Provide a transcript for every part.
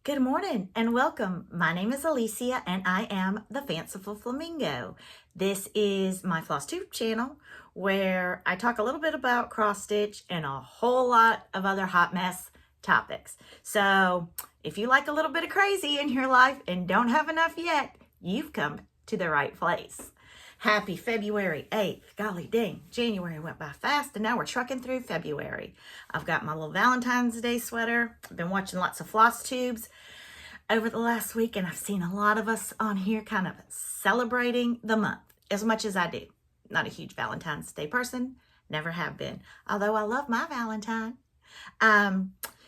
Good morning and welcome. My name is Alicia and I am the Fanciful Flamingo. This is my Flosstube channel where I talk a little bit about cross stitch and a whole lot of other hot mess topics. So if you like a little bit of crazy in your life and don't have enough yet, you've come to the right place. Happy February 8th. Golly dang, January went by fast and now we're trucking through February. I've got my little Valentine's Day sweater. I've been watching lots of Flosstubes over the last week and I've seen a lot of us on here kind of celebrating the month as much as I do. Not a huge Valentine's Day person, never have been, although I love my Valentine.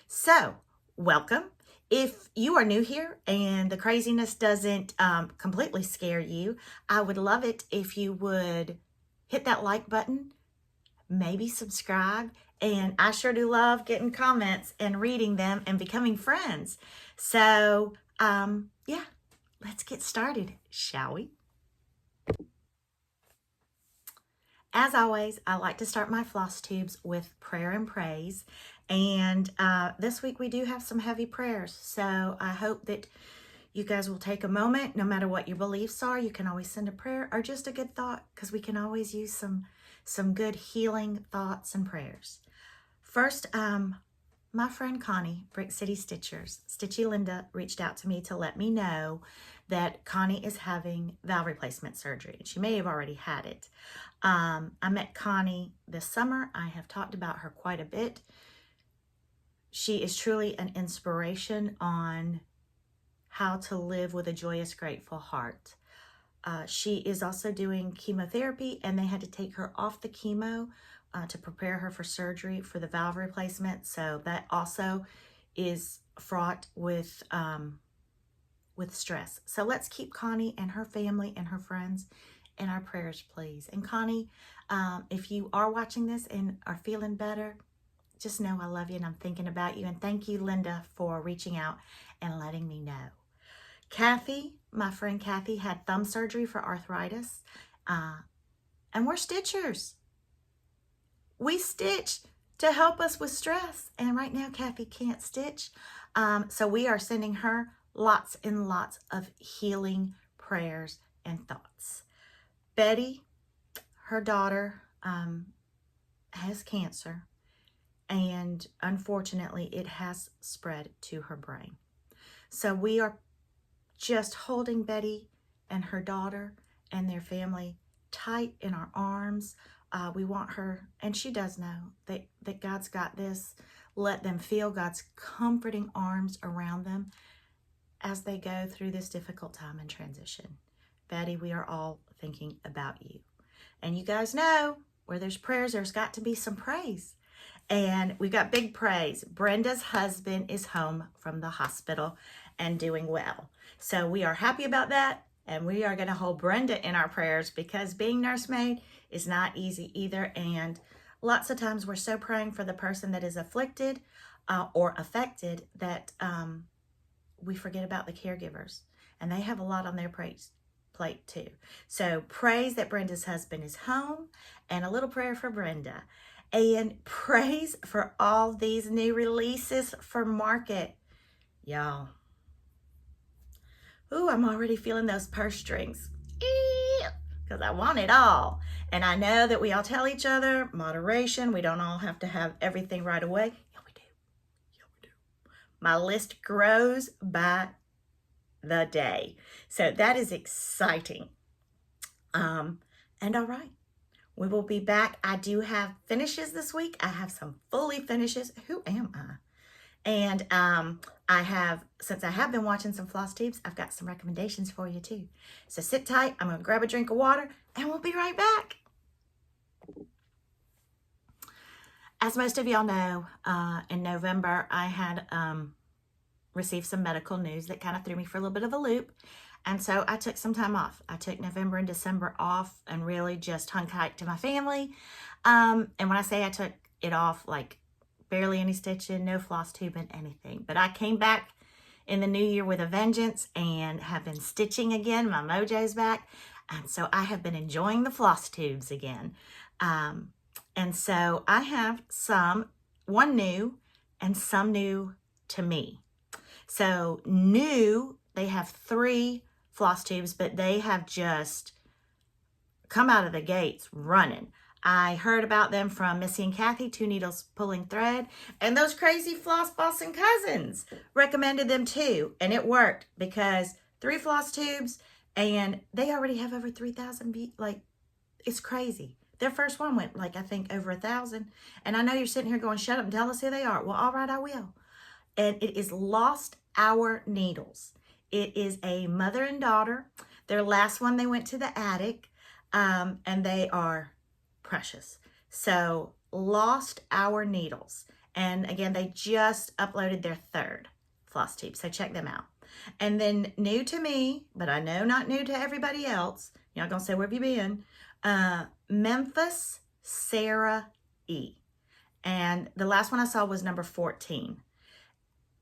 So welcome. If you are new here and the craziness doesn't completely scare you, I would love it if you would hit that like button, maybe subscribe, and I sure do love getting comments and reading them and becoming friends. So, yeah, let's get started, shall we? As always, I like to start my floss tubes with prayer and praise. And this week we do have some heavy prayers. So I hope that you guys will take a moment, no matter what your beliefs are. You can always send a prayer or just a good thought, because we can always use some good healing thoughts and prayers. First, my friend Connie, Brick City Stitchers, Stitchy Linda, reached out to me to let me know that Connie is having valve replacement surgery. She may have already had it. I met Connie this summer. I have talked about her quite a bit. She is truly an inspiration on how to live with a joyous, grateful heart. She is also doing chemotherapy, and they had to take her off the chemo to prepare her for surgery for the valve replacement. So that also is fraught with stress. So let's keep Connie and her family and her friends in our prayers, please. And Connie, if you are watching this and are feeling better, just know I love you and I'm thinking about you. And thank you, Linda, for reaching out and letting me know. Kathy, my friend Kathy, had thumb surgery for arthritis. And we're stitchers. We stitch to help us with stress. And right now, Kathy can't stitch. So we are sending her lots and lots of healing prayers and thoughts. Betty, her daughter, has cancer. And unfortunately, it has spread to her brain. So we are just holding Betty and her daughter and their family tight in our arms. We want her, and she does know that God's got this. Let them feel God's comforting arms around them as they go through this difficult time and transition. Betty, we are all thinking about you. And you guys know, where there's prayers, there's got to be some praise. And we got big praise. Brenda's husband is home from the hospital and doing well. So we are happy about that. And we are going to hold Brenda in our prayers, because being nursemaid is not easy either. And lots of times we're so praying for the person that is afflicted or affected that we forget about the caregivers. And they have a lot on their plate too. So praise that Brenda's husband is home, and a little prayer for Brenda. And praise for all these new releases for market. Y'all. Ooh, I'm already feeling those purse strings. Because I want it all. And I know that we all tell each other, moderation. We don't all have to have everything right away. Yeah, we do. Yeah, we do. My list grows by the day. So that is exciting. And all right. We will be back. I do have finishes this week. I have some fully finishes. Who am I? And I have, since I have been watching some floss tubes, I've got some recommendations for you too. So sit tight. I'm going to grab a drink of water and we'll be right back. As most of y'all know, in November, I had received some medical news that kind of threw me for a little bit of a loop. And so I took some time off. I took November and December off and really just hung tight to my family. And when I say I took it off, like barely any stitching, no floss tubing, anything. But I came back in the new year with a vengeance and have been stitching again. My mojo's back. And so I have been enjoying the floss tubes again. And so I have one new and some new to me. So new, they have 3 floss tubes, but they have just come out of the gates running. I heard about them from Missy and Kathy, 2 Needles Pulling Thread, and those crazy floss bossing cousins recommended them too, and it worked because 3 floss tubes, and they already have over 3,000 like, it's crazy. Their first one went like, I think over 1,000, and I know you're sitting here going, shut up and tell us who they are. Well, all right, I will. And it is Lost Our Needles. It is a mother and daughter. Their last one, they went to the attic, and they are precious. So Lost Our Needles. And again, they just uploaded their 3rd floss tube. So check them out. And then new to me, but I know not new to everybody else. You're not going to say, where have you been? Memphis Sarah E. And the last one I saw was number 14.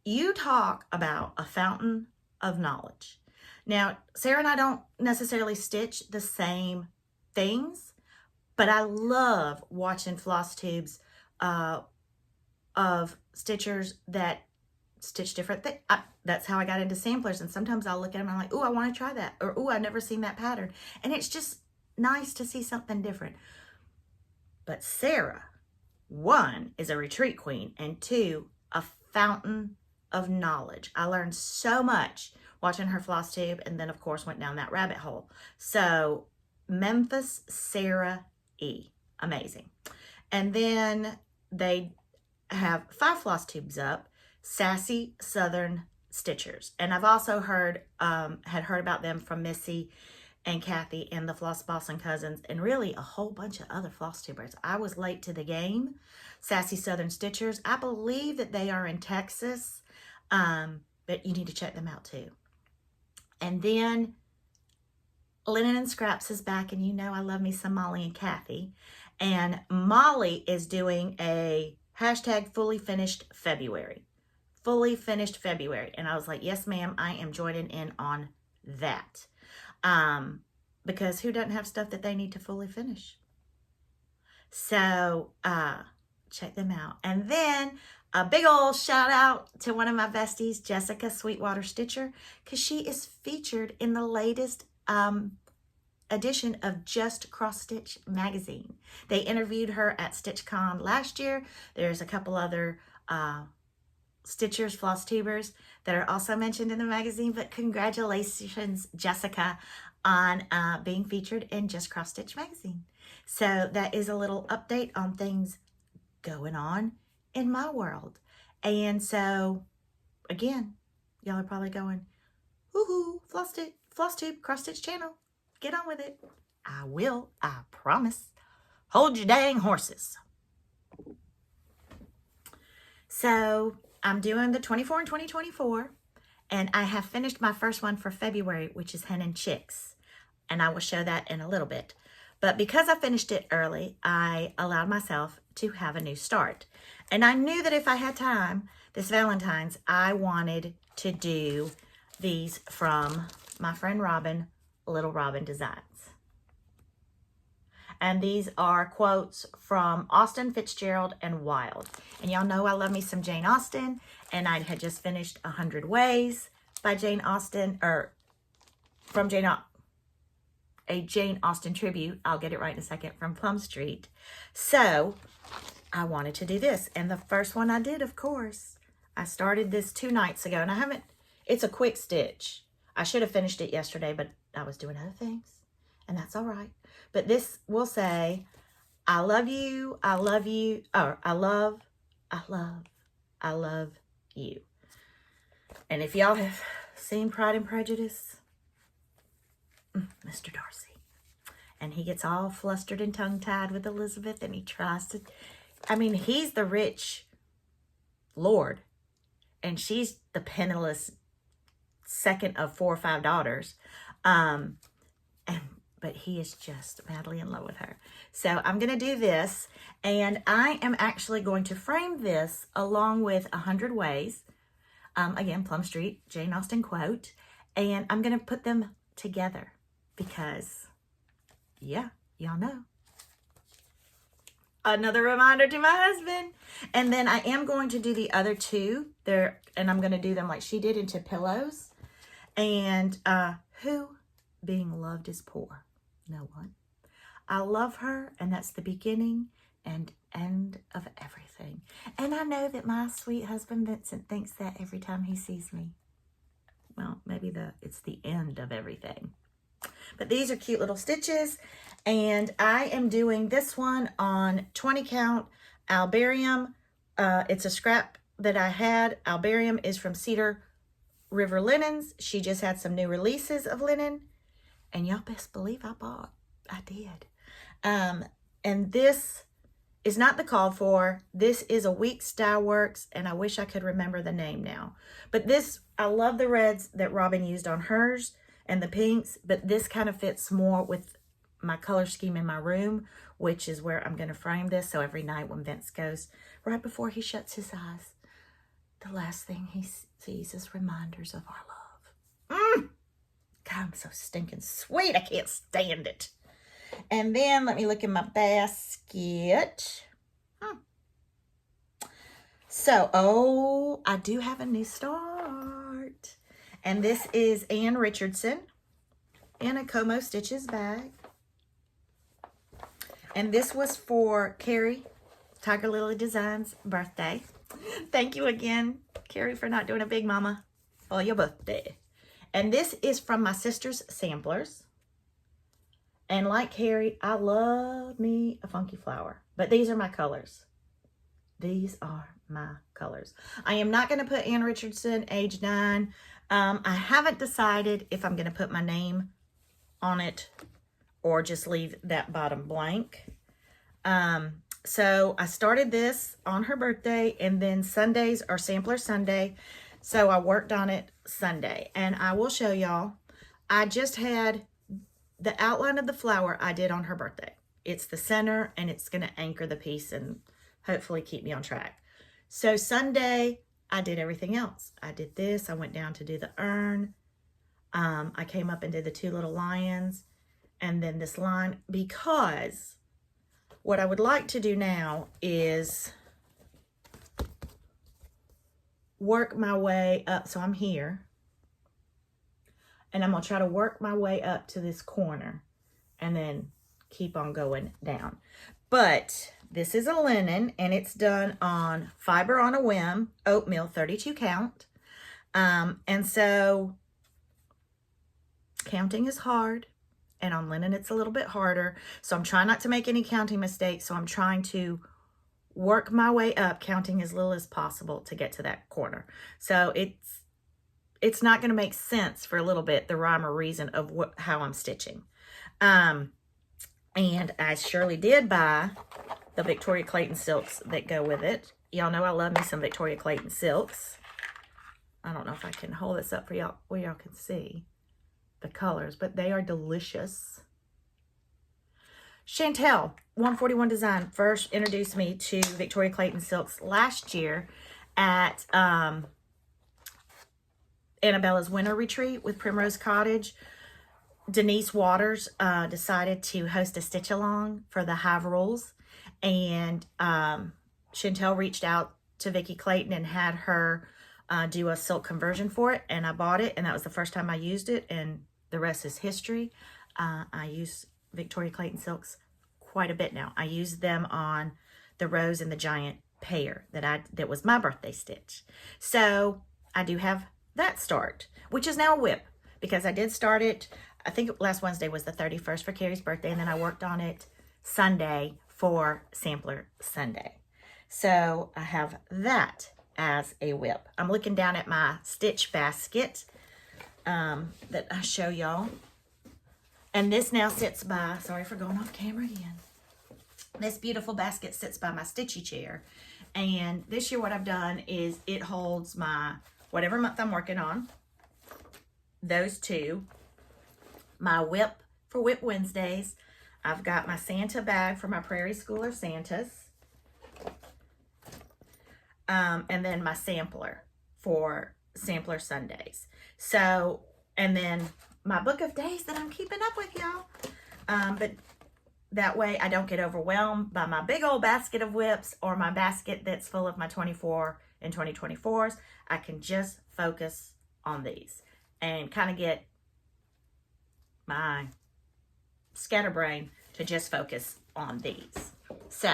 You talk about a fountain of knowledge. Now, Sarah and I don't necessarily stitch the same things, but I love watching floss tubes of stitchers that stitch different things. That's how I got into samplers, and sometimes I'll look at them and I'm like, oh, I want to try that, or oh, I've never seen that pattern. And it's just nice to see something different. But Sarah, 1, is a retreat queen, and 2, a fountain of knowledge. I learned so much watching her floss tube, and then of course went down that rabbit hole. So Memphis Sarah E, amazing. And then they have 5 floss tubes up, Sassy Southern Stitchers. And I've also had heard about them from Missy and Kathy and the Floss Boss and Cousins, and really a whole bunch of other floss tubers. I was late to the game. Sassy Southern Stitchers, I believe that they are in Texas, but you need to check them out too. And then Linen and Scraps is back, and you know I love me some Molly and Kathy. And Molly is doing a hashtag fully finished February. Fully finished February. And I was like, yes, ma'am, I am joining in on that. Because who doesn't have stuff that they need to fully finish? So check them out. And then a big old shout out to one of my besties, Jessica Sweetwater Stitcher, because she is featured in the latest edition of Just Cross Stitch magazine. They interviewed her at StitchCon last year. There's a couple other stitchers, floss tubers that are also mentioned in the magazine, but congratulations, Jessica, on being featured in Just Cross Stitch magazine. So that is a little update on things going on in my world. And so, again, y'all are probably going, woohoo, floss tube, cross stitch channel. Get on with it. I will, I promise. Hold your dang horses. So I'm doing the 24 and 2024, and I have finished my first one for February, which is Hen and Chicks, and I will show that in a little bit. But because I finished it early, I allowed myself to have a new start. And I knew that if I had time this Valentine's, I wanted to do these from my friend Robin, Little Robin Designs. And these are quotes from Austen, Fitzgerald, and Wilde. And y'all know I love me some Jane Austen, and I had just finished 100 Ways by Jane Austen, or from a Jane Austen tribute. I'll get it right in a second, from Plum Street. So I wanted to do this. And the first one I did, of course, I started this 2 nights ago, and it's a quick stitch. I should have finished it yesterday, but I was doing other things, and that's all right. But this will say, I love you, I love you, or I love you. And if y'all have seen Pride and Prejudice, Mr. Darcy, and he gets all flustered and tongue-tied with Elizabeth, and he tries to, he's the rich lord, and she's the penniless second of 4 or 5 daughters. But he is just madly in love with her. So I'm going to do this, and I am actually going to frame this along with 100 Ways. Again, Plum Street, Jane Austen quote. And I'm going to put them together because, yeah, y'all know. Another reminder to my husband. And then I am going to do the other two there, and I'm going to do them like she did into pillows. And who being loved is poor? No one. I love her, and that's the beginning and end of everything. And I know that my sweet husband Vincent thinks that every time he sees me. Well, maybe it's the end of everything. But these are cute little stitches, and I am doing this one on 20 count albarium. It's a scrap that I had. Albarium is from Cedar River Linens. She just had some new releases of linen, and y'all best believe I did. And this is not the called for. This is a Weeks Dye Works, and I wish I could remember the name now. But this, I love the reds that Robin used on hers and the pinks, but this kind of fits more with my color scheme in my room, which is where I'm going to frame this. So every night when Vince goes, right before he shuts his eyes, the last thing he sees is reminders of our love. God, I'm so stinking sweet. I can't stand it. And then let me look in my basket. So, I do have a new start. And this is Ann Richardson in a Como Stitches bag. And this was for Carrie, Tiger Lily Designs' birthday. Thank you again, Carrie, for not doing a big mama for your birthday. And this is from my sister's samplers. And like Carrie, I love me a funky flower. But these are my colors. These are my colors. I am not going to put Ann Richardson, age 9. I haven't decided if I'm going to put my name on it or just leave that bottom blank. So I started this on her birthday, and then Sundays are Sampler Sunday. So I worked on it Sunday, and I will show y'all. I just had the outline of the flower I did on her birthday. It's the center, and it's going to anchor the piece and hopefully keep me on track. So Sunday, I did everything else. I did this. I went down to do the urn. I came up and did the 2 little lions, and then this line, because what I would like to do now is work my way up. So I'm here, and I'm going to try to work my way up to this corner and then keep on going down. But this is a linen, and it's done on Fiber on a Whim, oatmeal, 32 count. And so counting is hard, and on linen it's a little bit harder. So I'm trying not to make any counting mistakes. So I'm trying to work my way up, counting as little as possible to get to that corner. So it's not going to make sense for a little bit, the rhyme or reason of how I'm stitching. And I surely did buy the Victoria Clayton silks that go with it. Y'all know I love me some Victoria Clayton silks. I don't know if I can hold this up for y'all where y'all can see the colors, but they are delicious. Chantel 141 Design first introduced me to Victoria Clayton silks last year at Annabella's Winter Retreat with Primrose Cottage. Denise Waters decided to host a stitch along for the Hive Rules, and Chantel reached out to Vicki Clayton and had her do a silk conversion for it, and I bought it, and that was the first time I used it, and the rest is history. I use Victoria Clayton silks quite a bit now. I use them on the Rose and the Giant pair that was my birthday stitch. So I do have that start, which is now a whip, because I did start it, I think last Wednesday was the 31st for Carrie's birthday, and then I worked on it Sunday for Sampler Sunday. So I have that as a whip. I'm looking down at my stitch basket that I show y'all. And this now sits by, sorry for going off camera again. This beautiful basket sits by my stitchy chair. And this year what I've done is it holds my, whatever month I'm working on, those two. my whip for Whip Wednesdays. I've got my Santa bag for my Prairie Schooler Santas. And then my sampler for Sampler Sundays. So, and then my book of days that I'm keeping up with, y'all. But that way I don't get overwhelmed by my big old basket of whips or my basket that's full of my 24 and 2024s. I can just focus on these and kind of get my scatterbrain to just focus on these. So,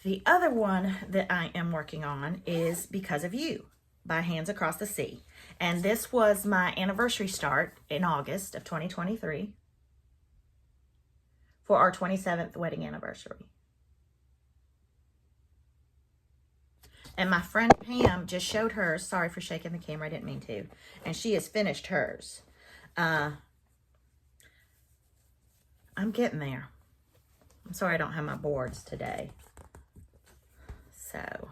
the other one that I am working on is Because of You by Hands Across the Sea. And this was my anniversary start in August of 2023 for our 27th wedding anniversary. And my friend Pam just showed hers. Sorry for shaking the camera, I didn't mean to. And she has finished hers. I'm getting there. I'm sorry I don't have my boards today. So,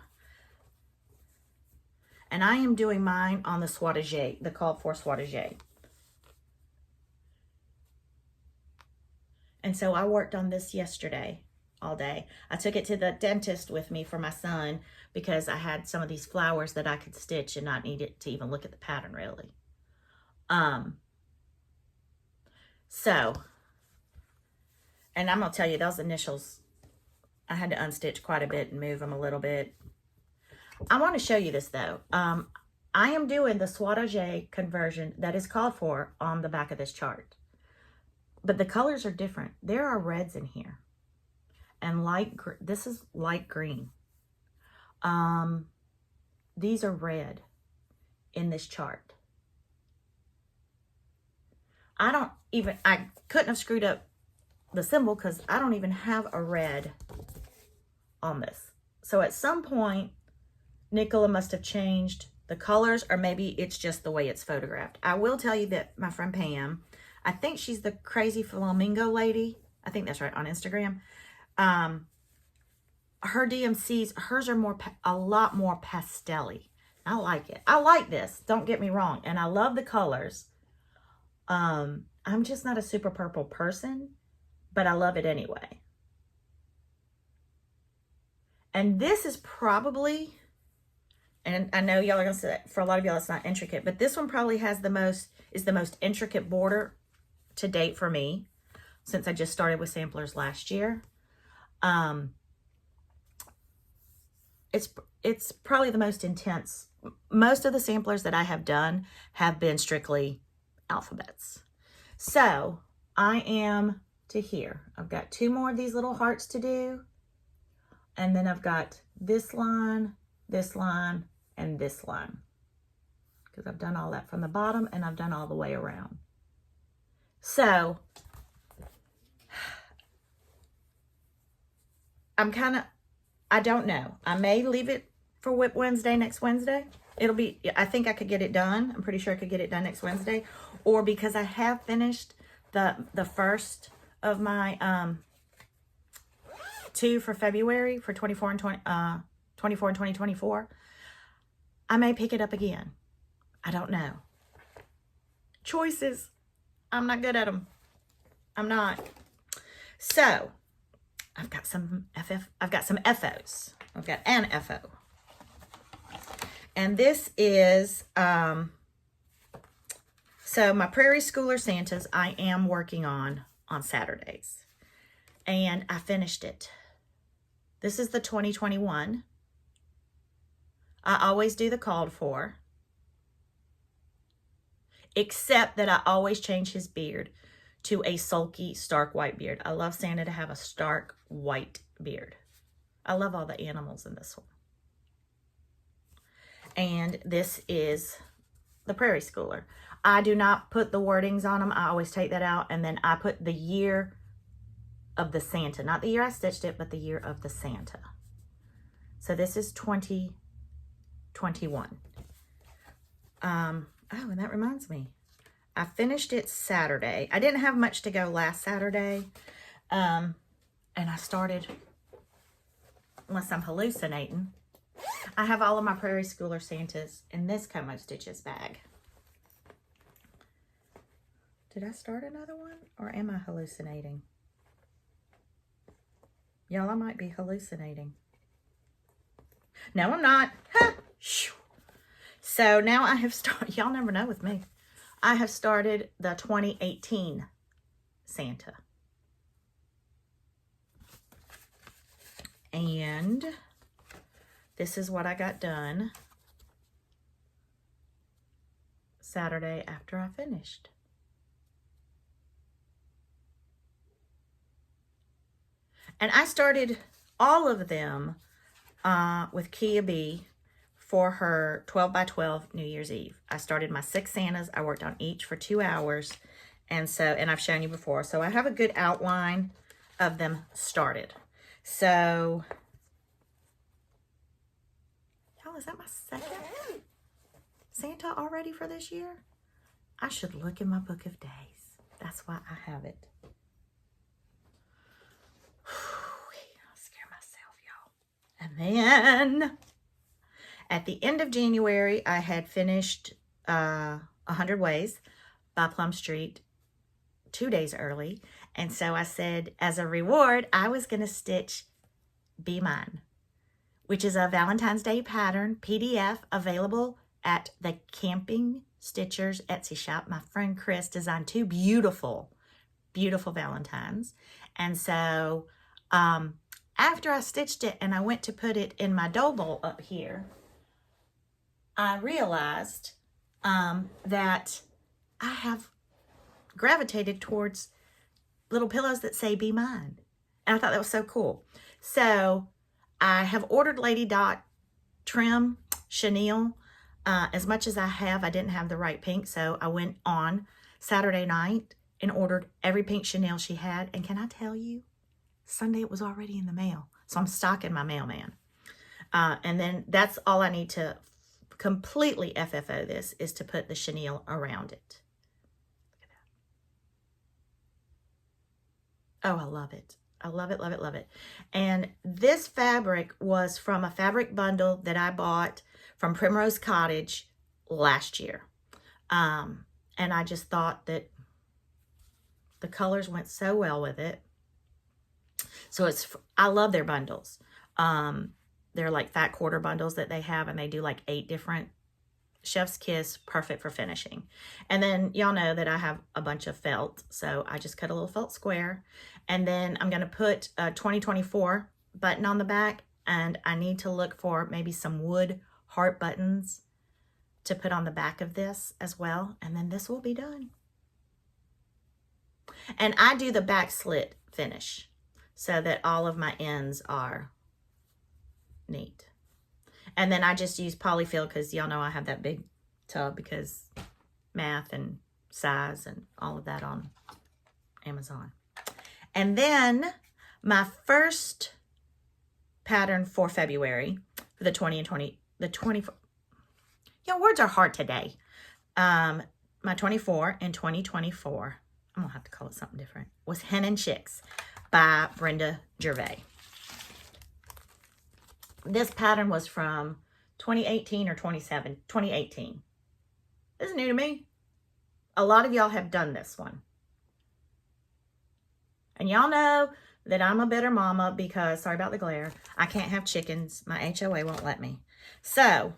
and I am doing mine on the Swatagé, the called for Swatagé. And so I worked on this yesterday all day. I took it to the dentist with me for my son because I had some of these flowers that I could stitch and not need it to even look at the pattern really. So, and I'm going to tell you, those initials, I had to unstitch quite a bit and move them a little bit. I want to show you this though. I am doing the Swatagé conversion that is called for on the back of this chart. But the colors are different. There are reds in here. And this is light green. These are red in this chart. I couldn't have screwed up the symbol because I don't even have a red on this. So at some point, Nicola must have changed the colors, or maybe it's just the way it's photographed. I will tell you that my friend Pam, I think she's the crazy Flamingo lady. I think that's right, on Instagram. Her DMCs, hers are a lot more pastel-y. I like it. I like this, don't get me wrong. And I love the colors. I'm just not a super purple person, but I love it anyway. And this is probably, and I know y'all are going to say, for a lot of y'all it's not intricate, but this one probably has is the most intricate border to date for me, since I just started with samplers last year. It's probably the most intense. Most of the samplers that I have done have been strictly alphabets. So I am to here. I've got 2 more of these little hearts to do. And then I've got this line, and this line. Because I've done all that from the bottom and I've done all the way around. So I don't know. I may leave it for Whip Wednesday next Wednesday. I think I could get it done. I'm pretty sure I could get it done next Wednesday. Or because I have finished the first of my 2 for February for 24 and 2024, I may pick it up again. I don't know. Choices. I'm not good at them. I'm not. So I've got some FOs. I've got an FO. And this is so my Prairie Schooler Santas I am working on Saturdays. And I finished it. This is the 2021. I always do the called for. Except that I always change his beard to a sulky, stark white beard. I love Santa to have a stark white beard. I love all the animals in this one. And this is the Prairie Schooler. I do not put the wordings on them. I always take that out. And then I put the year of the Santa. Not the year I stitched it, but the year of the Santa. So this is 2021. Oh, and that reminds me. I finished it Saturday. I didn't have much to go last Saturday. And I started, unless I'm hallucinating, I have all of my Prairie Schooler Santas in this Como Stitches bag. Did I start another one? Or am I hallucinating? Y'all, I might be hallucinating. No, I'm not. Ha! So now I have started, y'all never know with me. I have started the 2018 Santa. And this is what I got done Saturday after I finished. And I started all of them with Kia B for her 12 by 12 New Year's Eve. I started my 6 Santas. I worked on each for 2 hours. And I've shown you before. So I have a good outline of them started. So, y'all, is that my second Santa already for this year? I should look in my book of days. That's why I have it. I'll scare myself, y'all. And then at the end of January, I had finished 100 Ways by Plum Street 2 days early. And so I said, as a reward, I was going to stitch Be Mine, which is a Valentine's Day pattern PDF available at the Camping Stitchers Etsy shop. My friend Chris designed 2 beautiful, beautiful Valentines. And so after I stitched it and I went to put it in my dough bowl up here, I realized that I have gravitated towards little pillows that say Be Mine. And I thought that was so cool. So I have ordered Lady Dot trim chenille. As much as I didn't have the right pink. So I went on Saturday night and ordered every pink chenille she had. And can I tell you, Sunday it was already in the mail. So I'm stalking my mailman. And then that's all I need to completely FFO this is to put the chenille around it. Oh, I love it. I love it, love it, love it. And this fabric was from a fabric bundle that I bought from Primrose Cottage last year. And I just thought that the colors went so well with it. So I love their bundles. They're like fat quarter bundles that they have, and they do like 8 different Chef's Kiss, perfect for finishing. And then y'all know that I have a bunch of felt, so I just cut a little felt square. And then I'm going to put a 2024 button on the back, and I need to look for maybe some wood heart buttons to put on the back of this as well. And then this will be done. And I do the back slit finish so that all of my ends are neat. And then I just use polyfill because y'all know I have that big tub because math and size and all of that on Amazon. And then my first pattern for February for the 24. Words are hard today. My 24 in 2024, I'm gonna have to call it something different, was Hen and Chicks by Brenda Gervais. This pattern was from 2018 or 2018. This is new to me. A lot of y'all have done this one. And y'all know that I'm a bitter mama because, sorry about the glare, I can't have chickens. My HOA won't let me. So,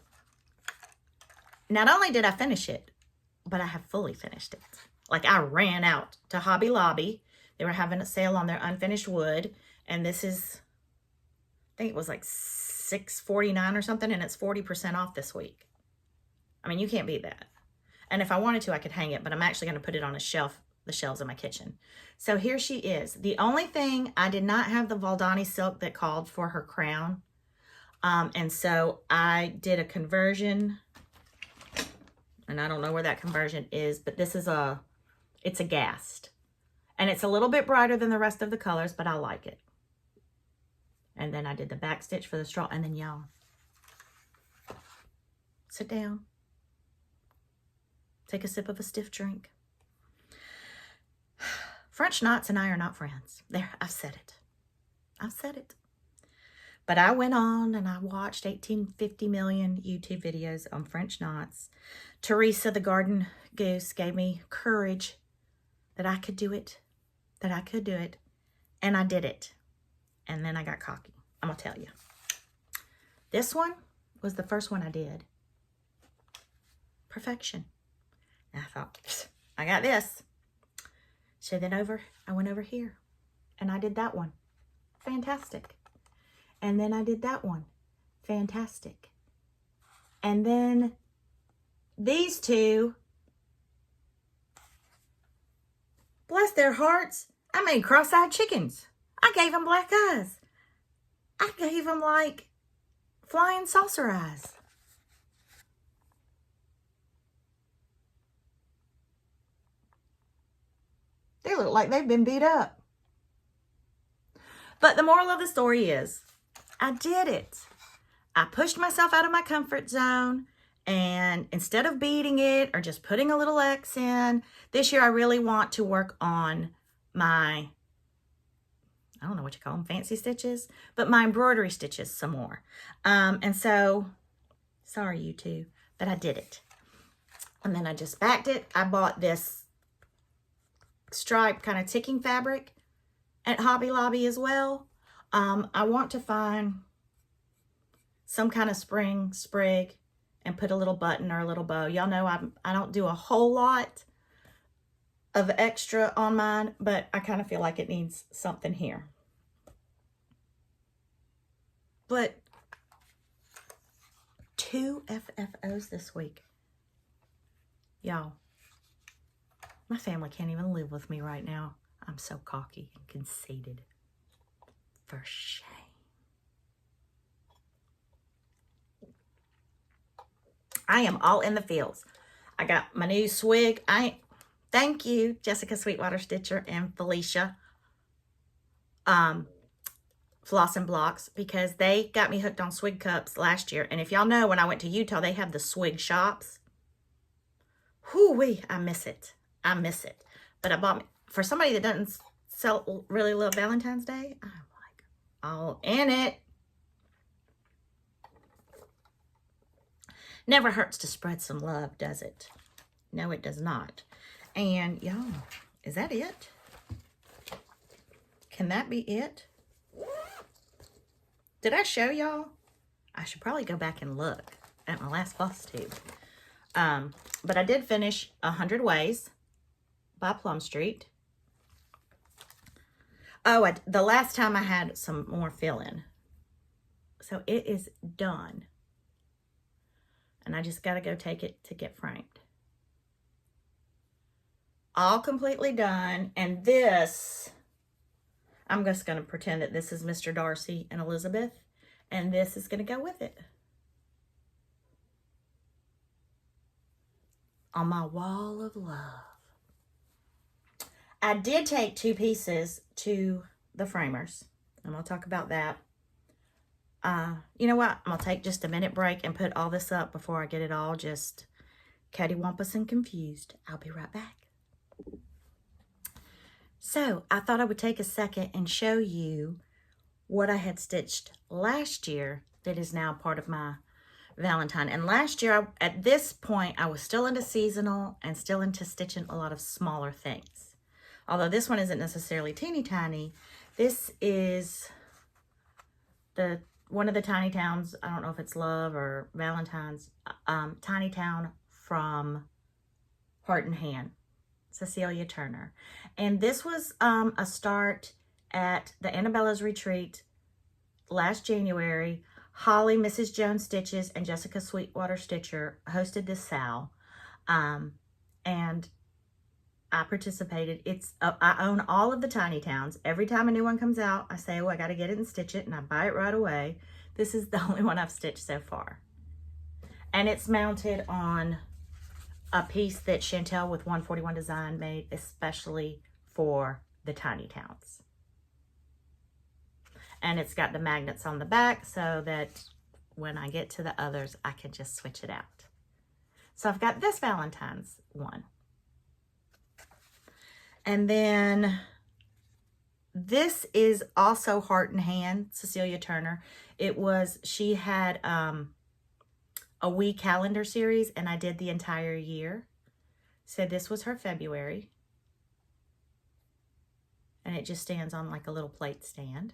not only did I finish it, but I have fully finished it. Like, I ran out to Hobby Lobby. They were having a sale on their unfinished wood. And this is, I think it was like $6.49 or something, and it's 40% off this week. I mean, you can't beat that. And if I wanted to, I could hang it, but I'm actually going to put it on a shelf, the shelves in my kitchen. So here she is. The only thing, I did not have the Valdani silk that called for her crown. And so I did a conversion, and I don't know where that conversion is, but this is it's a Gast. And it's a little bit brighter than the rest of the colors, but I like it. And then I did the back stitch for the straw. And then y'all, sit down. Take a sip of a stiff drink. French knots and I are not friends. There, I've said it. I've said it. But I went on and I watched 1850 million YouTube videos on French knots. Teresa, the garden goose, gave me courage that I could do it, and I did it. And then I got cocky. I'm going to tell you. This one was the first one I did. Perfection. And I thought, I got this. So then I went over here and I did that one. Fantastic. And then I did that one. Fantastic. And then these two, bless their hearts, I made cross-eyed chickens. I gave them black eyes. I gave them like flying saucer eyes. They look like they've been beat up. But the moral of the story is, I did it. I pushed myself out of my comfort zone, and instead of beating it or just putting a little X in, this year I really want to work on my, I don't know what you call them, fancy stitches, but my embroidery stitches some more. And so, sorry you two, but I did it. And then I just backed it. I bought this striped kind of ticking fabric at Hobby Lobby as well. I want to find some kind of spring sprig and put a little button or a little bow. Y'all know I don't do a whole lot of extra on mine, but I kind of feel like it needs something here. But 2 FFOs this week. Y'all, my family can't even live with me right now. I'm so cocky and conceited. For shame. I am all in the fields. I got my new swig. Thank you, Jessica Sweetwater Stitcher and Felicia Floss and Blocks, because they got me hooked on swig cups last year. And if y'all know, when I went to Utah, they have the swig shops. Whoo-wee, I miss it. I miss it. But I bought, for somebody that doesn't really love Valentine's Day, I'm like all in it. Never hurts to spread some love, does it? No, it does not. And y'all, is that it? Can that be it? Did I show y'all? I should probably go back and look at my last floss tube. But I did finish 100 Ways by Plum Street. Oh, the last time I had some more fill-in. So it is done. And I just got to go take it to get framed. All completely done. And this, I'm just going to pretend that this is Mr. Darcy and Elizabeth. And this is going to go with it. On my wall of love. I did take 2 pieces to the framers. I'm going to talk about that. You know what? I'm going to take just a minute break and put all this up before I get it all just cattywampus and confused. I'll be right back. So, I thought I would take a second and show you what I had stitched last year that is now part of my Valentine. And last year, at this point, I was still into seasonal and still into stitching a lot of smaller things. Although this one isn't necessarily teeny tiny. This is one of the tiny towns. I don't know if it's Love or Valentine's. Tiny Town from Heart and Hand. Cecilia Turner. And this was a start at the Annabella's Retreat last January. Holly, Mrs. Jones Stitches, and Jessica Sweetwater Stitcher hosted this sal. And I participated. I own all of the tiny towns. Every time a new one comes out, I say, oh, I got to get it and stitch it, and I buy it right away. This is the only one I've stitched so far. And it's mounted on a piece that Chantel with 141 Design made especially for the tiny towns. And it's got the magnets on the back so that when I get to the others, I can just switch it out. So I've got this Valentine's one. And then this is also Heart and Hand, Cecilia Turner. She had a wee calendar series, and I did the entire year. So this was her February. And it just stands on like a little plate stand.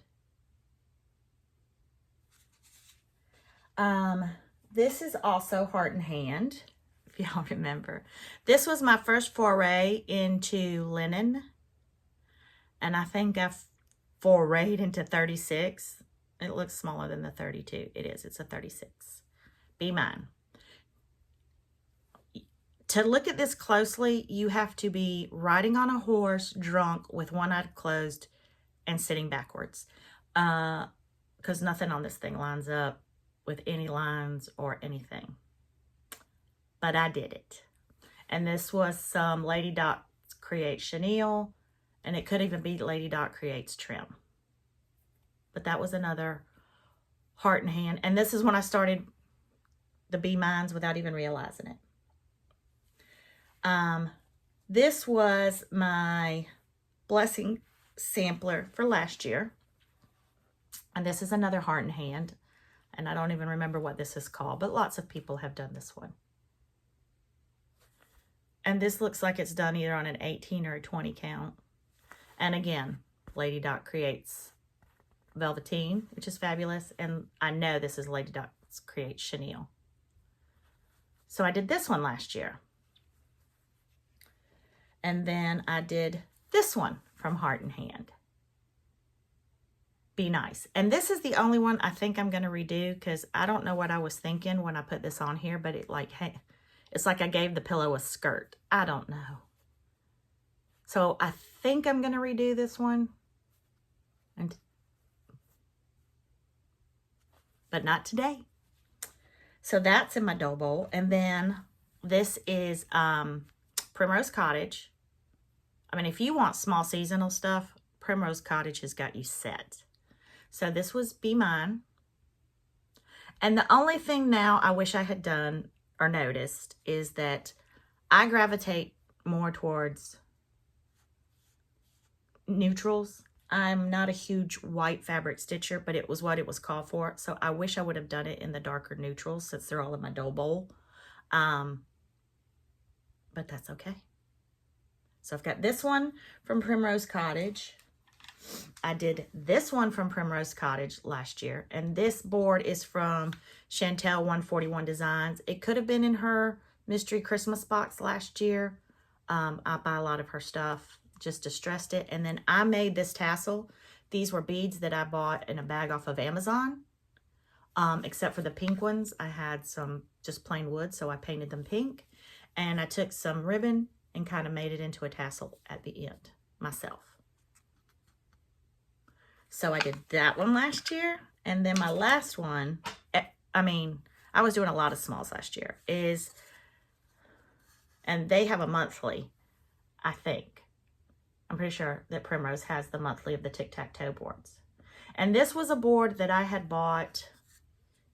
This is also Heart and Hand, if y'all remember. This was my first foray into linen. And I think I've forayed into 36. It looks smaller than the 32. It is. It's a 36. Be mine. To look at this closely, you have to be riding on a horse, drunk, with one eye closed, and sitting backwards. Because nothing on this thing lines up with any lines or anything. But I did it. And this was some Lady Dot Creates Chenille. And it could even be Lady Dot Creates Trim. But that was another Heart and Hand. And this is when I started the Be Mines without even realizing it. This was my blessing sampler for last year. And this is another Heart and Hand. And I don't even remember what this is called, but lots of people have done this one. And this looks like it's done either on an 18 or a 20 count. And again, Lady Dot Creates Velveteen, which is fabulous. And I know this is Lady Dot Creates Chenille. So I did this one last year. And then I did this one from Heart and Hand. Be Nice. And this is the only one I think I'm going to redo because I don't know what I was thinking when I put this on here, but it like, hey, it's like I gave the pillow a skirt. I don't know. So I think I'm going to redo this one. But not today. So that's in my dough bowl. And then this is Primrose Cottage. I mean, if you want small seasonal stuff, Primrose Cottage has got you set. So this was Be Mine. And the only thing now I wish I had done or noticed is that I gravitate more towards neutrals. I'm not a huge white fabric stitcher, but it was what it was called for. So I wish I would have done it in the darker neutrals since they're all in my dough bowl. But that's okay. So I've got this one from Primrose Cottage. I did this one from Primrose Cottage last year. And this board is from Chantel 141 Designs. It could have been in her mystery Christmas box last year. I buy a lot of her stuff. Just distressed it. And then I made this tassel. These were beads that I bought in a bag off of Amazon. Except for the pink ones. I had some just plain wood, so I painted them pink. And I took some ribbon and kind of made it into a tassel at the end myself. So I did that one last year. And then my last one, I mean, I was doing a lot of smalls last year, is, and they have a monthly, I think. I'm pretty sure that Primrose has the monthly of the tic-tac-toe boards. And this was a board that I had bought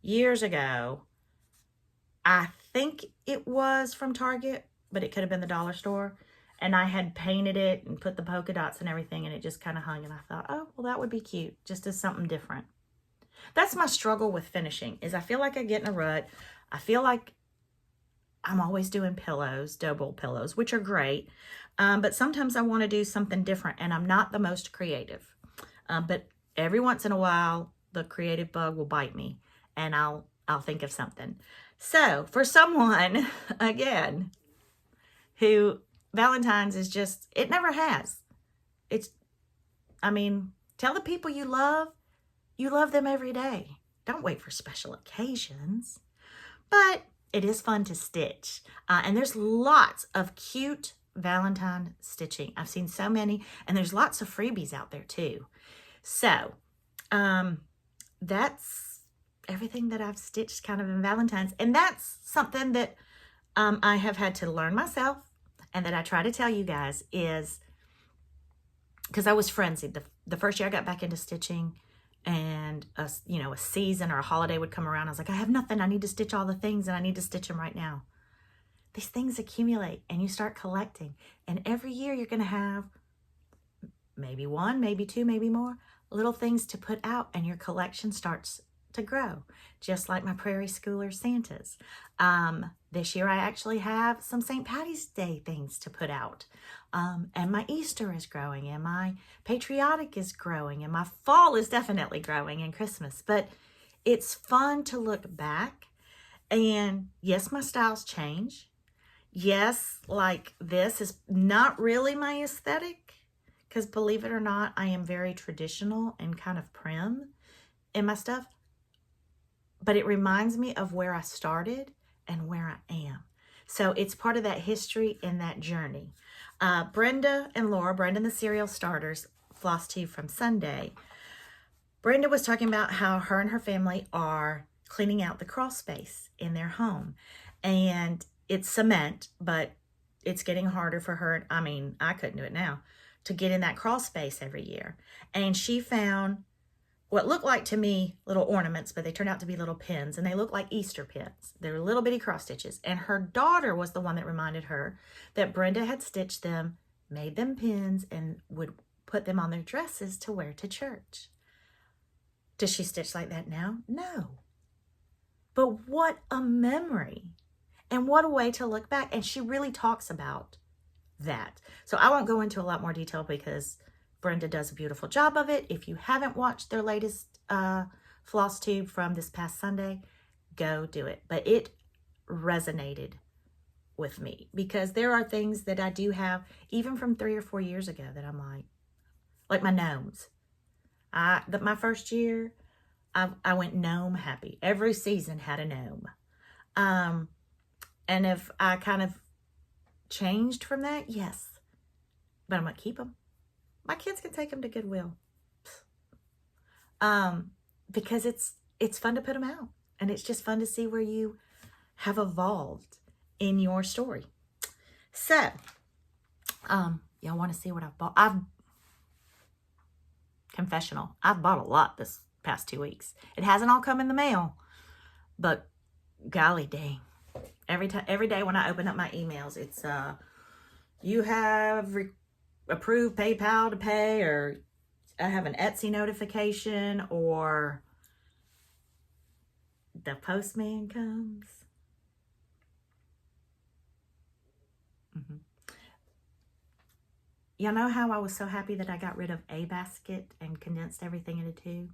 years ago. I think it was from Target, but it could have been the dollar store. And I had painted it and put the polka dots and everything, and it just kind of hung. And I thought, oh, well, that would be cute, just as something different. That's my struggle with finishing, is I feel like I get in a rut. I feel like I'm always doing pillows, double pillows, which are great. But sometimes I want to do something different, and I'm not the most creative. But every once in a while, the creative bug will bite me, and I'll think of something. So for someone, again, who Valentine's is just, it never has. It's, I mean, tell the people you love them every day. Don't wait for special occasions. But it is fun to stitch. And there's lots of cute Valentine stitching. I've seen so many, and there's lots of freebies out there too. So that's everything that I've stitched kind of in Valentine's. And that's something that I have had to learn myself, and that I try to tell you guys is, because I was frenzied. The first year I got back into stitching, and a season or a holiday would come around. I was like, I have nothing. I need to stitch all the things, and I need to stitch them right now. These things accumulate, and you start collecting. And every year you're going to have maybe one, maybe two, maybe more little things to put out, and your collection starts to grow, just like my prairie schooler Santas. This year I actually have some St. Patty's Day things to put out. And my Easter is growing, and my patriotic is growing, and my fall is definitely growing, and Christmas. But it's fun to look back. And yes, my styles change. Yes, like this is not really my aesthetic, because believe it or not, I am very traditional and kind of prim in my stuff. But it reminds me of where I started and where I am. So it's part of that history and that journey. Brenda and Laura, Brenda and the Cereal Starters, Flosstube from Sunday. Brenda was talking about how her and her family are cleaning out the crawl space in their home. And it's cement, but it's getting harder for her. I mean, I couldn't do it now, to get in that crawl space every year. And she found what looked like to me little ornaments, but they turned out to be little pins, and they look like Easter pins. They're little bitty cross stitches. And her daughter was the one that reminded her that Brenda had stitched them, made them pins, and would put them on their dresses to wear to church. Does she stitch like that now? No. But what a memory. And what a way to look back. And she really talks about that. So I won't go into a lot more detail because Brenda does a beautiful job of it. If you haven't watched their latest floss tube from this past Sunday, go do it. But it resonated with me because there are things that I do have, even from 3 or 4 years ago, that I'm like my gnomes. My first year, I went gnome happy. Every season had a gnome. And if I kind of changed from that, yes. But I'm going to keep them. My kids can take them to Goodwill. Because it's fun to put them out. And it's just fun to see where you have evolved in your story. So, y'all want to see what I've bought? Confessional. I've bought a lot this past 2 weeks. It hasn't all come in the mail. But golly dang. Every day when I open up my emails, it's you have approved PayPal to pay, or I have an Etsy notification, or the postman comes. Y'all know how I was so happy that I got rid of a basket and condensed everything into 2?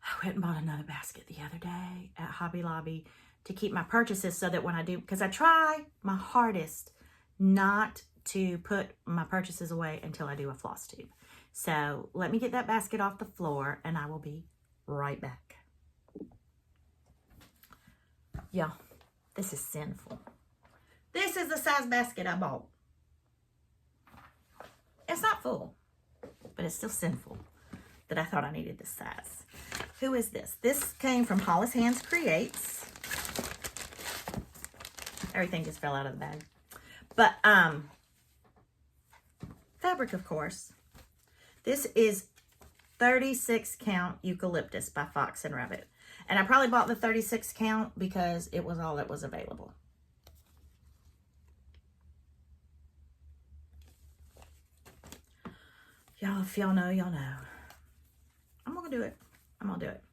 I went and bought another basket the other day at Hobby Lobby to keep my purchases, so that when I do, because I try my hardest not to put my purchases away until I do a floss tube. So let me get that basket off the floor and I will be right back. Yeah, this is sinful. This is the size basket I bought. It's not full, but it's still sinful that I thought I needed this size. Who is this? This came from Hollis Hands Creates. Everything just fell out of the bag. But, fabric, of course. This is 36 count eucalyptus by Fox and Rabbit. And I probably bought the 36 count because it was all that was available. Y'all, if y'all know, y'all know. I'm going to do it. I'm going to do it.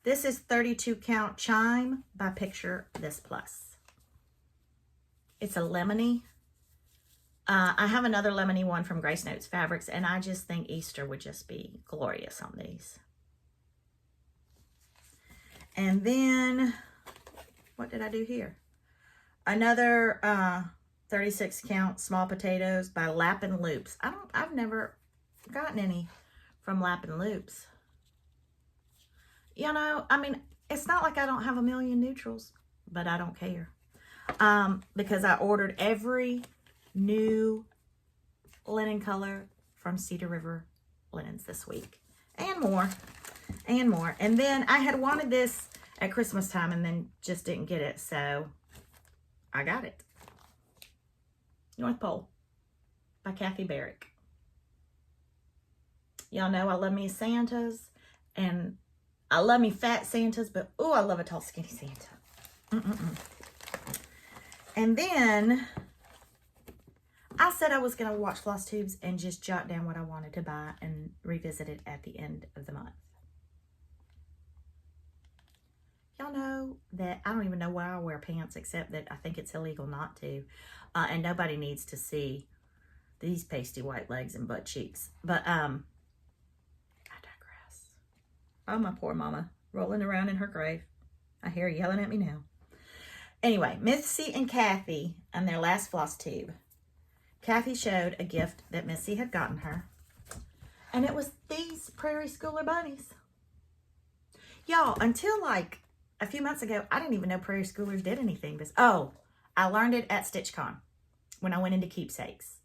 This is 32 count Chime by Picture This Plus. It's a lemony. I have another lemony one from Grace Notes Fabrics, and I just think Easter would just be glorious on these. And then, what did I do here? Another 36 count Small Potatoes by Lap and Loops. I've never gotten any from Lap and Loops. You know, I mean, it's not like I don't have a million neutrals, but I don't care. Because I ordered every new linen color from Cedar River Linens this week. And more. And more. And then I had wanted this at Christmas time and then just didn't get it. So I got it. North Pole by Kathy Barrick. Y'all know I love me Santas. And I love me fat Santas. But, oh, I love a tall, skinny Santa. And then I said I was going to watch Floss Tubes and just jot down what I wanted to buy and revisit it at the end of the month. y'all know that I don't even know why I wear pants except that I think it's illegal not to. And nobody needs to see these pasty white legs and butt cheeks. But I digress. Oh, my poor mama, rolling around in her grave. I hear her yelling at me now. Anyway, Missy and Kathy and their last floss tube. Kathy showed a gift that Missy had gotten her. And it was these Prairie Schooler bunnies. Y'all, until like a few months ago, I didn't even know Prairie Schoolers did anything. I learned it at StitchCon when I went into Keepsakes.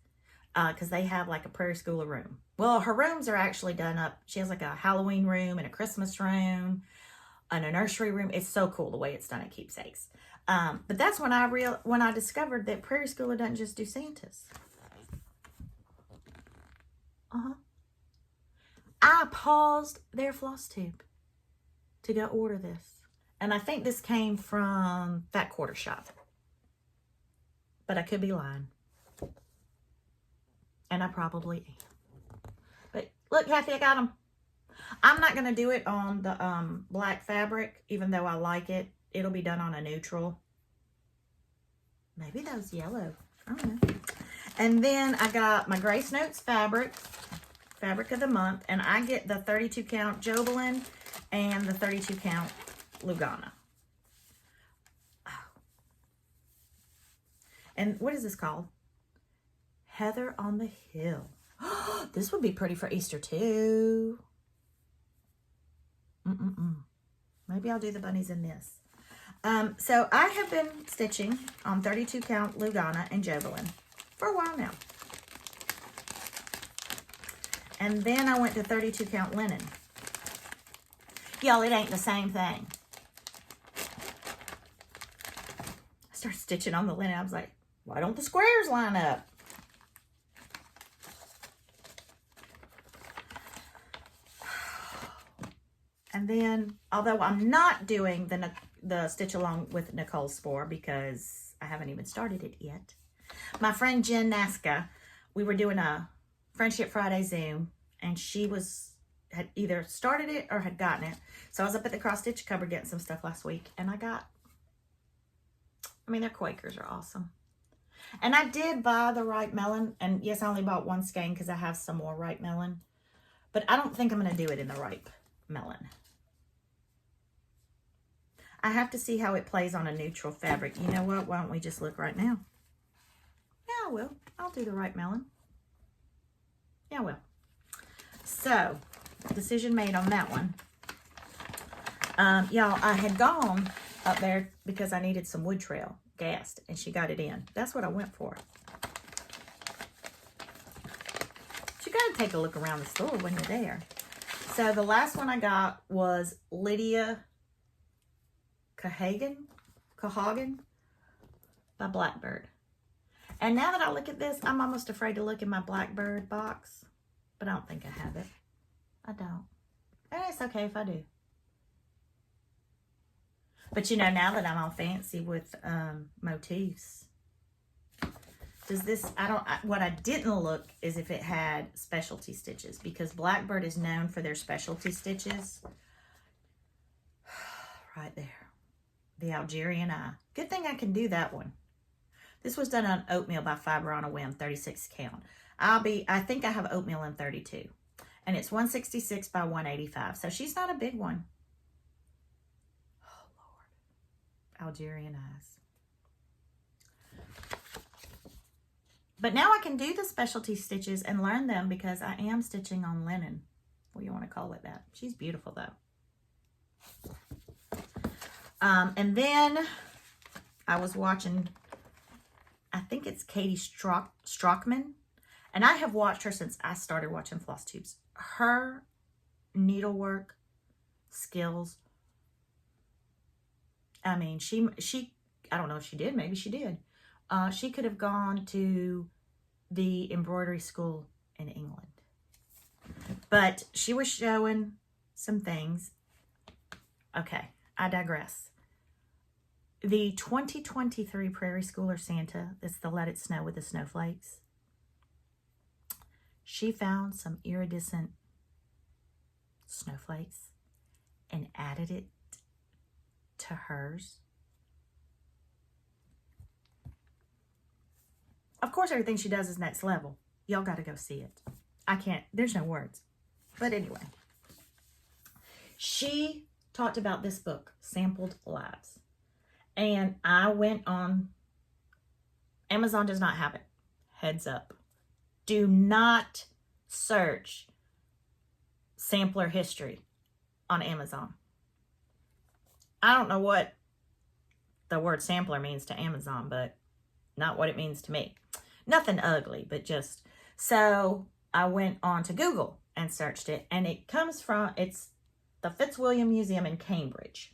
Because they have like a Prairie Schooler room. Well, her rooms are actually done up. She has like a Halloween room and a Christmas room and a nursery room. It's so cool the way it's done at Keepsakes. But that's when I discovered that Prairie Schooler doesn't just do Santas. I paused their floss tube to go order this. And I think this came from Fat Quarter Shop. But I could be lying. And I probably am. But look, Kathy, I got them. I'm not going to do it on the black fabric, even though I like it. It'll be done on a neutral. Maybe that was yellow. I don't know. And then I got my Grace Notes fabric of the month. And I get the 32 count Jobelin and the 32 count Lugana. Oh. And what is this called? Heather on the Hill. This would be pretty for Easter too. Maybe I'll do the bunnies in this. So I have been stitching on 32 count Lugana and Jobelin for a while now. And then I went to 32 count linen. Y'all, it ain't the same thing. I started stitching on the linen. I was like, why don't the squares line up? And then, although I'm not doing the stitch along with Nicole Spohr because I haven't even started it yet. My friend Jen Nasca, we were doing a Friendship Friday Zoom, and she had either started it or had gotten it. So I was up at the cross stitch cupboard getting some stuff last week, and their Quakers are awesome. And I did buy the ripe melon, and yes, I only bought one skein because I have some more ripe melon, but I don't think I'm going to do it in the ripe melon. I have to see how it plays on a neutral fabric. You know what? Why don't we just look right now? Yeah, I will. I'll do the ripe melon. Yeah, I will. So, decision made on that one. Y'all, I had gone up there because I needed some wood trail gassed, and she got it in. That's what I went for. But you got to take a look around the store when you're there. So the last one I got was Lydia Cahagan by Blackbird. And now that I look at this, I'm almost afraid to look in my Blackbird box. But I don't think I have it. I don't. And it's okay if I do. But you know, now that I'm all fancy with motifs, what I didn't look is if it had specialty stitches, because Blackbird is known for their specialty stitches. Right there. The Algerian Eye. Good thing I can do that one. This was done on Oatmeal by Fiber on a Whim, 36 count. I think I have Oatmeal in 32. And it's 166 by 185. So she's not a big one. Oh, Lord. Algerian Eyes. But now I can do the specialty stitches and learn them because I am stitching on linen. What do you want to call it that? She's beautiful though. And then I was watching, I think it's Katie Strockman. And I have watched her since I started watching Flosstubes. Her needlework skills, I mean, she I don't know if she did, maybe she did. She could have gone to the embroidery school in England. But she was showing some things. Okay, I digress. The 2023 Prairie Schooler Santa, that's the Let It Snow with the Snowflakes. She found some iridescent snowflakes and added it to to hers. Of course, everything she does is next level. Y'all got to go see it. I can't, there's no words. But anyway, she talked about this book, Sampled Lives. And I went on, Amazon does not have it. Heads up. Do not search sampler history on Amazon. I don't know what the word sampler means to Amazon, but not what it means to me. Nothing ugly, but just, so I went on to Google and searched it, and it comes from, it's the Fitzwilliam Museum in Cambridge.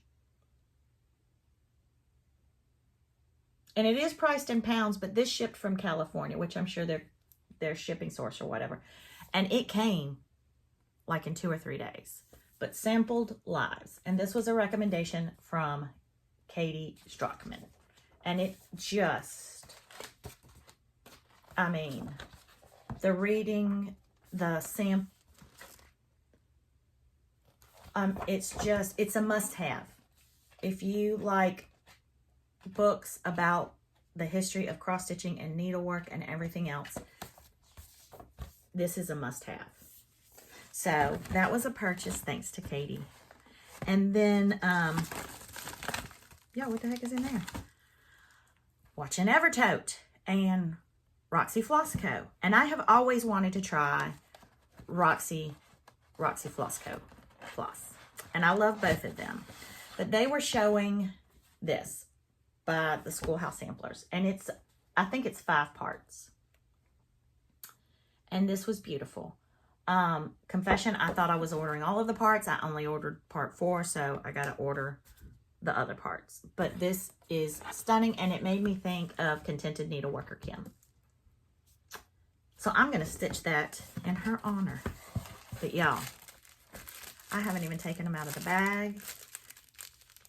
And it is priced in pounds, but this shipped from California, which I'm sure their shipping source or whatever. And it came like in 2 or 3 days. But Sampled Lives. And this was a recommendation from Katie Strockman. And it just, I mean, the reading, the it's a must-have. If you like books about the history of cross-stitching and needlework and everything else, this is a must-have. So that was a purchase thanks to Katie. And then, yeah, what the heck is in there? Watching Evertote and Roxy Floss Co. And I have always wanted to try Roxy Floss Co. Floss. And I love both of them. But they were showing this by the Schoolhouse Samplers. And it's, I think it's 5 parts. And this was beautiful. Confession, I thought I was ordering all of the parts. I only ordered part 4, so I got to order the other parts. But this is stunning, and it made me think of Contented Needleworker Kim. So I'm going to stitch that in her honor. But y'all, I haven't even taken them out of the bag.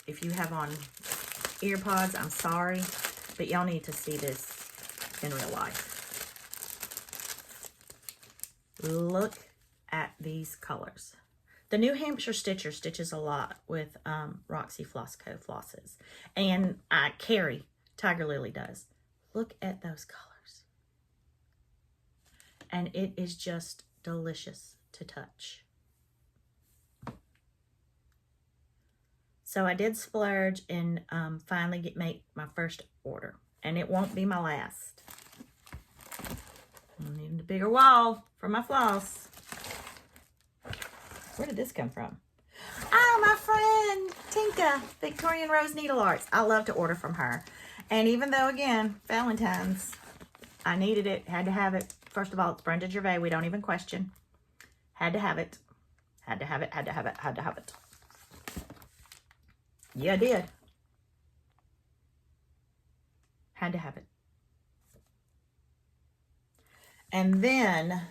If you have on ear pods, I'm sorry, but y'all need to see this in real life. Look at these colors. The New Hampshire Stitcher stitches a lot with Roxy Floss Co. flosses. And Carrie, Tiger Lily does. Look at those colors. And it is just delicious to touch. So I did splurge and finally make my first order. And it won't be my last. I need a bigger wall for my floss. Where did this come from? Oh, my friend, Tinka, Victorian Rose Needle Arts. I love to order from her. And even though, again, Valentine's, I needed it, had to have it. First of all, it's Brenda Gervais. We don't even question. Had to have it. Had to have it, had to have it, had to have it. Yeah, I did. Had to have it. And then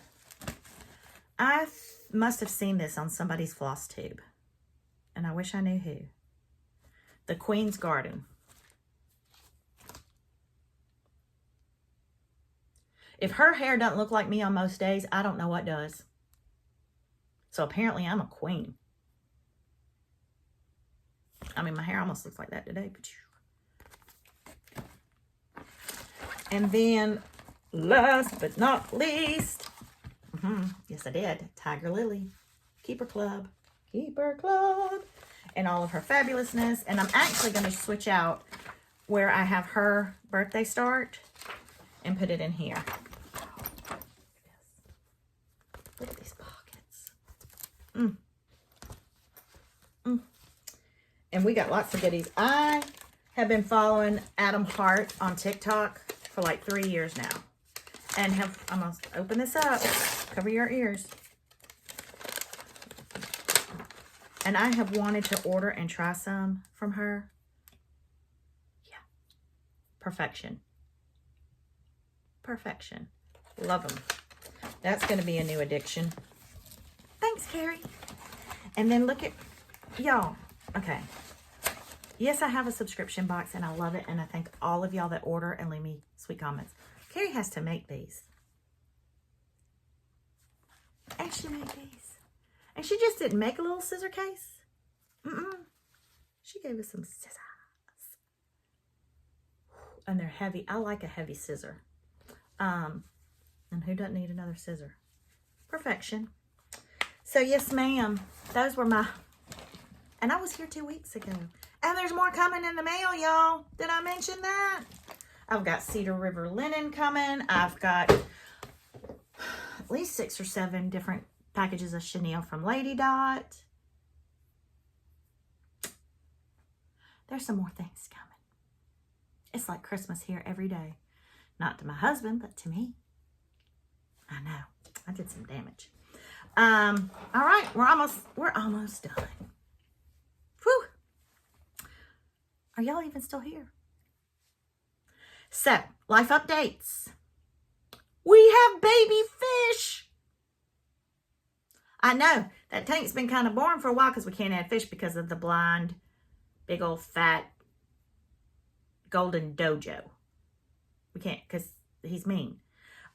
I must have seen this on somebody's floss tube. And I wish I knew who. The Queen's Garden. If her hair doesn't look like me on most days, I don't know what does. So apparently I'm a queen. I mean, my hair almost looks like that today. And then, last but not least, yes I did, Tiger Lily, Keeper Club, and all of her fabulousness. And I'm actually going to switch out where I have her birthday start and put it in here. Look at these pockets. And we got lots of goodies. I have been following Adam Hart on TikTok for like 3 years now. And have, I'm going to open this up. Cover your ears. And I have wanted to order and try some from her. Yeah. Perfection. Perfection. Love them. That's going to be a new addiction. Thanks, Carrie. And then look at, y'all. Okay. Yes, I have a subscription box and I love it. And I thank all of y'all that order and leave me sweet comments. Carrie has to make these. And she made these. And she just didn't make a little scissor case. She gave us some scissors. And they're heavy. I like a heavy scissor. And who doesn't need another scissor? Perfection. So yes, ma'am. Those were my... And I was here 2 weeks ago. And there's more coming in the mail, y'all. Did I mention that? I've got Cedar River linen coming. I've got at least 6 or 7 different packages of chenille from Lady Dot. There's some more things coming. It's like Christmas here every day. Not to my husband, but to me. I know. I did some damage. All right, we're almost done. Whew. Are y'all even still here? So, life updates. We have baby fish. I know that tank's been kind of boring for a while because we can't add fish because of the blind, big old fat golden dojo. We can't because he's mean.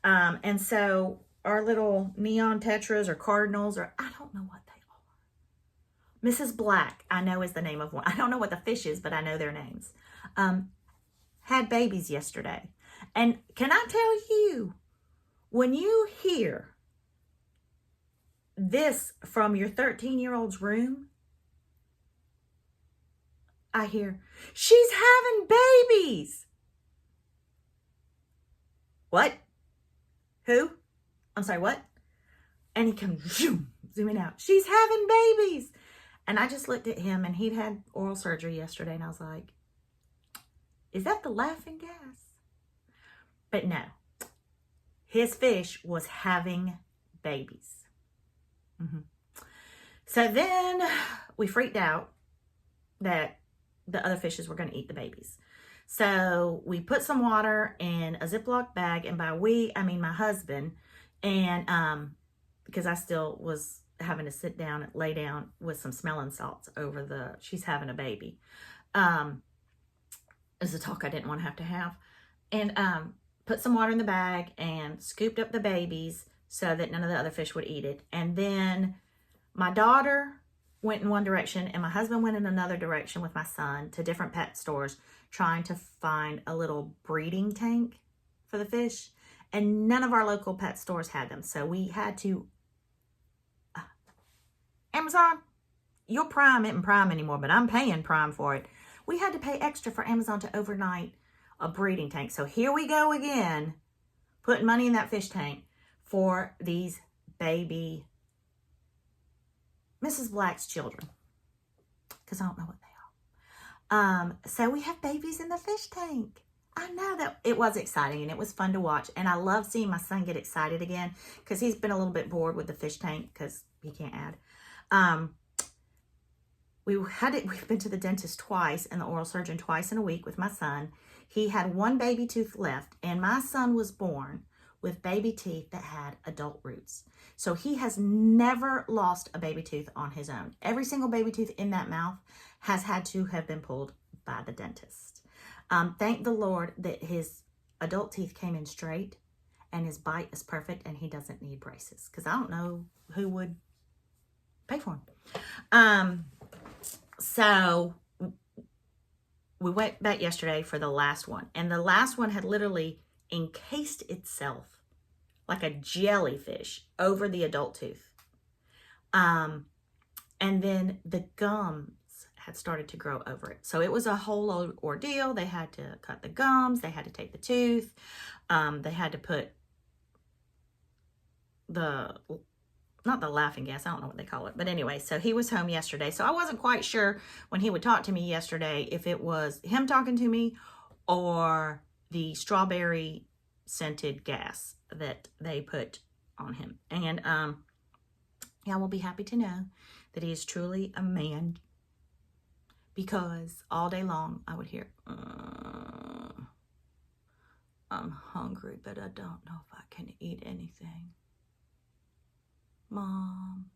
And so our little neon tetras or cardinals, or I don't know what they are. Mrs. Black, I know is the name of one. I don't know what the fish is, but I know their names. Had babies yesterday. And can I tell you, when you hear this from your 13-year-old's room, I hear, she's having babies. What? Who? I'm sorry, what? And he comes zooming out. She's having babies. And I just looked at him, and he'd had oral surgery yesterday, and I was like, is that the laughing gas? But no. His fish was having babies. So then we freaked out that the other fishes were going to eat the babies. So we put some water in a Ziploc bag, and by we, I mean my husband, and because I still was having to sit down and lay down with some smelling salts over she's having a baby. It's a talk I didn't want to have. And put some water in the bag and scooped up the babies so that none of the other fish would eat it. And then my daughter went in one direction and my husband went in another direction with my son to different pet stores trying to find a little breeding tank for the fish. And none of our local pet stores had them. So we had to... Amazon, your Prime isn't Prime anymore, but I'm paying Prime for it. We had to pay extra for Amazon to overnight a breeding tank. So here we go again, putting money in that fish tank for these baby Mrs. Black's children. Because I don't know what they are. So we have babies in the fish tank. I know that it was exciting and it was fun to watch. And I love seeing my son get excited again because he's been a little bit bored with the fish tank because he can't add. We've been to the dentist twice and the oral surgeon twice in a week with my son. He had one baby tooth left, and my son was born with baby teeth that had adult roots. So he has never lost a baby tooth on his own. Every single baby tooth in that mouth has had to have been pulled by the dentist. Thank the Lord that his adult teeth came in straight and his bite is perfect and he doesn't need braces because I don't know who would pay for them. So we went back yesterday for the last one, and the last one had literally encased itself like a jellyfish over the adult tooth. And then the gums had started to grow over it. So it was a whole ordeal. They had to cut the gums. They had to take the tooth. They had to put not the laughing gas, I don't know what they call it. But anyway, so he was home yesterday. So I wasn't quite sure when he would talk to me yesterday if it was him talking to me or the strawberry scented gas that they put on him. And yeah, we'll be happy to know that he is truly a man, because all day long I would hear, I'm hungry, but I don't know if I can eat anything. Mom.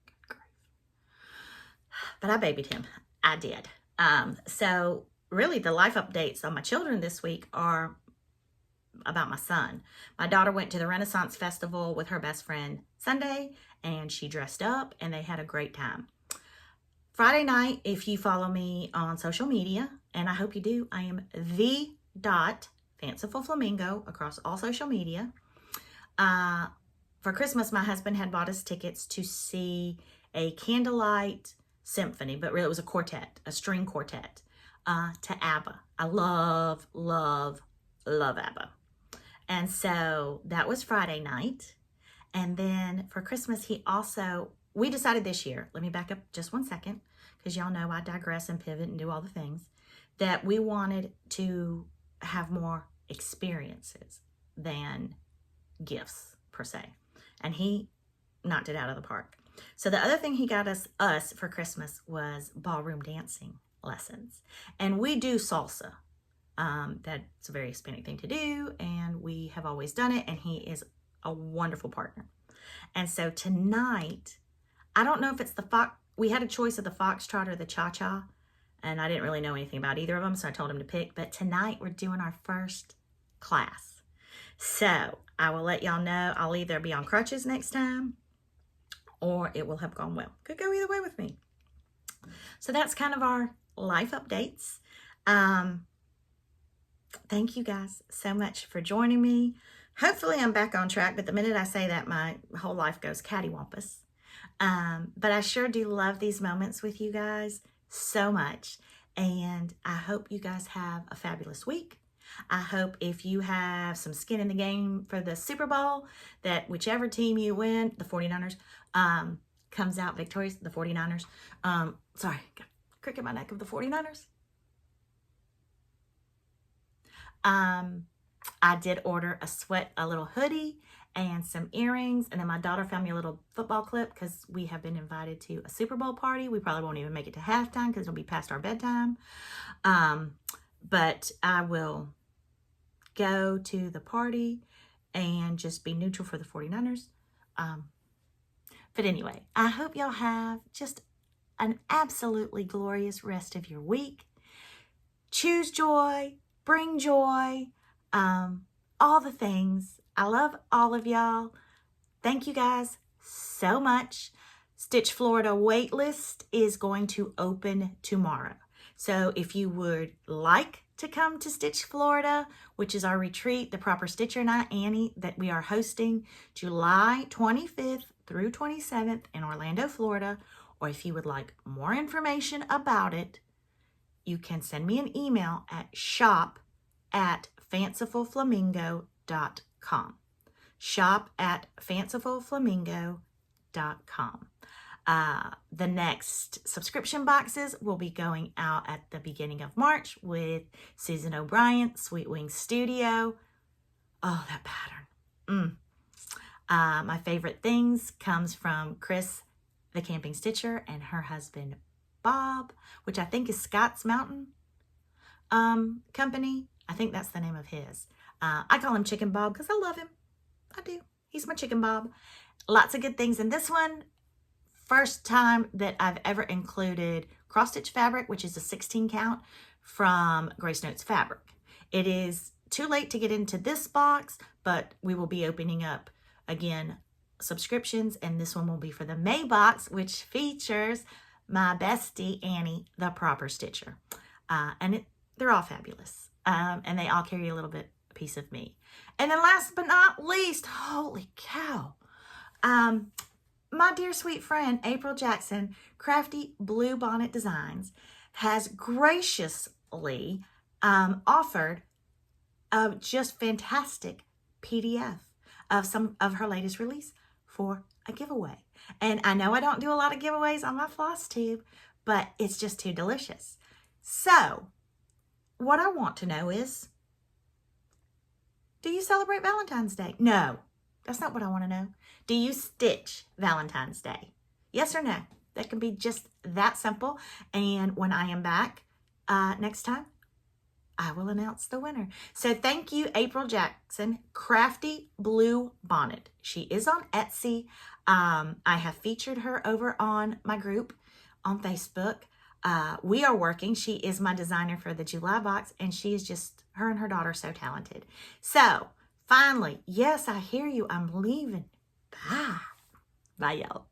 Good grief. But I babied him. I did. So really the life updates on my children this week are about my son. My daughter went to the Renaissance Festival with her best friend Sunday, and she dressed up and they had a great time. Friday night, if you follow me on social media, and I hope you do, I am Fanciful Flamingo across all social media. For Christmas, my husband had bought us tickets to see a candlelight symphony, but really it was a quartet, a string quartet, to ABBA. I love, love, love ABBA. And so that was Friday night. And then for Christmas, we decided this year, let me back up just one second, because y'all know I digress and pivot and do all the things, that we wanted to have more experiences than gifts per se. And he knocked it out of the park. So the other thing he got us for Christmas was ballroom dancing lessons. And we do salsa. That's a very Hispanic thing to do, and we have always done it, and he is a wonderful partner. And so tonight, I don't know if it's we had a choice of the foxtrot or the cha-cha, and I didn't really know anything about either of them, so I told him to pick. But tonight, we're doing our first class. So I will let y'all know. I'll either be on crutches next time, or it will have gone well. Could go either way with me. So that's kind of our life updates. Thank you guys so much for joining me. Hopefully I'm back on track, but the minute I say that, my whole life goes cattywampus. But I sure do love these moments with you guys so much. And I hope you guys have a fabulous week. I hope if you have some skin in the game for the Super Bowl, that whichever team you win, the 49ers, comes out victorious, the 49ers. Sorry, got crick in my neck of the 49ers. I did order a little hoodie and some earrings. And then my daughter found me a little football clip because we have been invited to a Super Bowl party. We probably won't even make it to halftime because it'll be past our bedtime. But I will go to the party and just be neutral for the 49ers. But anyway, I hope y'all have just an absolutely glorious rest of your week. Choose joy, bring joy, all the things. I love all of y'all. Thank you guys so much. Stitch Florida waitlist is going to open tomorrow. So if you would like to come to Stitch Florida, which is our retreat, the Proper Stitcher Night, Annie, that we are hosting July 25th through 27th in Orlando, Florida, or if you would like more information about it, you can send me an email at shop@fancifulflamingo.com. shop@fancifulflamingo.com. The next subscription boxes will be going out at the beginning of March with Susan O'Brien, Sweet Wings Studio. Oh, that pattern. My favorite things comes from Chris, the Camping Stitcher, and her husband, Bob, which I think is Scott's Mountain Company. I think that's the name of his. I call him Chicken Bob because I love him. I do. He's my Chicken Bob. Lots of good things in this one. First time that I've ever included cross stitch fabric, which is a 16 count from Grace Notes Fabric. It is too late to get into this box, but we will be opening up again subscriptions, and this one will be for the May box, which features my bestie Annie, the Proper Stitcher. They're all fabulous, and they all carry a little piece of me. And then last but not least, holy cow, my dear sweet friend April Jackson, Crafty Blue Bonnet Designs, has graciously offered a just fantastic PDF of some of her latest release for a giveaway. And I know I don't do a lot of giveaways on my floss tube, but it's just too delicious. So what I want to know is, do you celebrate Valentine's Day? No, that's not what I want to know. Do you stitch Valentine's Day? Yes or no? That can be just that simple. And when I am back next time, I will announce the winner. So thank you, April Jackson, Crafty Blue Bonnet. She is on Etsy. I have featured her over on my group on Facebook. We are working. She is my designer for the July box, and she is just, her and her daughter, so talented. So finally, yes, I hear you. I'm leaving. Bye. Bye, y'all.